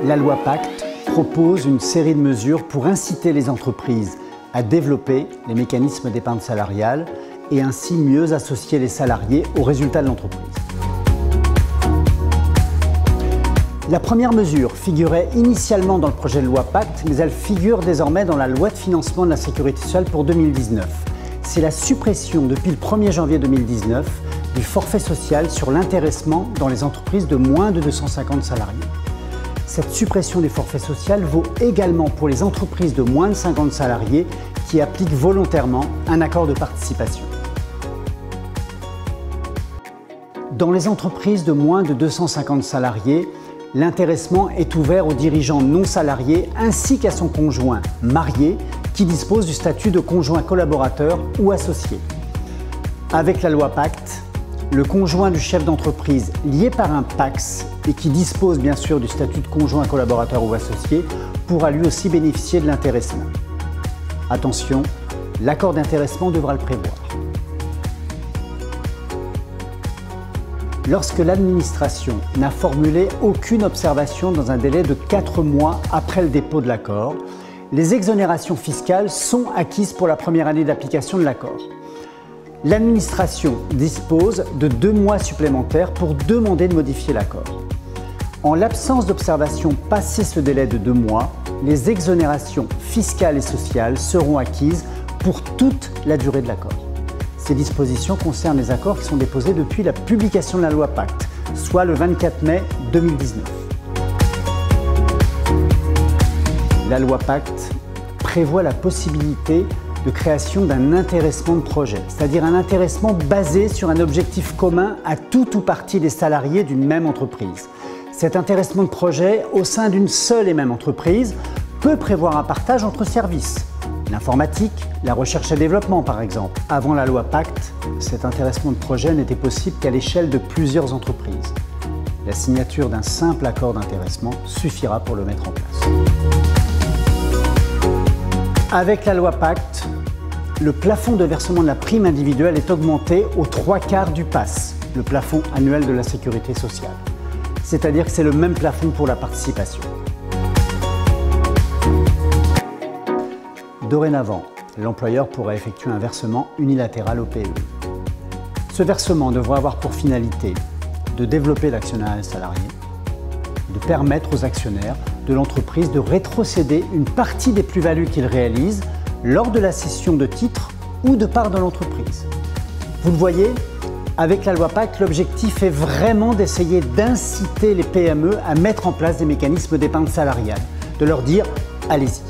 La loi Pacte propose une série de mesures pour inciter les entreprises à développer les mécanismes d'épargne salariale et ainsi mieux associer les salariés aux résultats de l'entreprise. La première mesure figurait initialement dans le projet de loi Pacte, mais elle figure désormais dans la loi de financement de la sécurité sociale pour 2019. C'est la suppression depuis le 1er janvier 2019 du forfait social sur l'intéressement dans les entreprises de moins de 250 salariés. Cette suppression du forfait social vaut également pour les entreprises de moins de 50 salariés qui appliquent volontairement un accord de participation. Dans les entreprises de moins de 250 salariés, l'intéressement est ouvert aux dirigeants non salariés ainsi qu'à son conjoint marié qui dispose du statut de conjoint collaborateur ou associé. Avec la loi Pacte, le conjoint du chef d'entreprise lié par un PACS et qui dispose bien sûr du statut de conjoint collaborateur ou associé pourra lui aussi bénéficier de l'intéressement. Attention, l'accord d'intéressement devra le prévoir. Lorsque l'administration n'a formulé aucune observation dans un délai de 4 mois après le dépôt de l'accord, les exonérations fiscales sont acquises pour la première année d'application de l'accord. L'administration dispose de 2 mois supplémentaires pour demander de modifier l'accord. En l'absence d'observation passé ce délai de 2 mois, les exonérations fiscales et sociales seront acquises pour toute la durée de l'accord. Ces dispositions concernent les accords qui sont déposés depuis la publication de la loi Pacte, soit le 24 mai 2019. La loi Pacte prévoit la possibilité de création d'un intéressement de projet, c'est-à-dire un intéressement basé sur un objectif commun à tout ou partie des salariés d'une même entreprise. Cet intéressement de projet au sein d'une seule et même entreprise peut prévoir un partage entre services. L'informatique, la recherche et développement par exemple. Avant la loi Pacte, cet intéressement de projet n'était possible qu'à l'échelle de plusieurs entreprises. La signature d'un simple accord d'intéressement suffira pour le mettre en place. Avec la loi Pacte, le plafond de versement de la prime individuelle est augmenté aux 3/4 du PAS, le plafond annuel de la sécurité sociale. C'est-à-dire que c'est le même plafond pour la participation. Dorénavant, l'employeur pourra effectuer un versement unilatéral au PE. Ce versement devra avoir pour finalité de développer l'actionnariat salarié, de permettre aux actionnaires de l'entreprise de rétrocéder une partie des plus-values qu'ils réalisent lors de la cession de titres ou de parts de l'entreprise. Vous le voyez, avec la loi Pacte, l'objectif est vraiment d'essayer d'inciter les PME à mettre en place des mécanismes d'épargne salariale, de leur dire « allez-y ».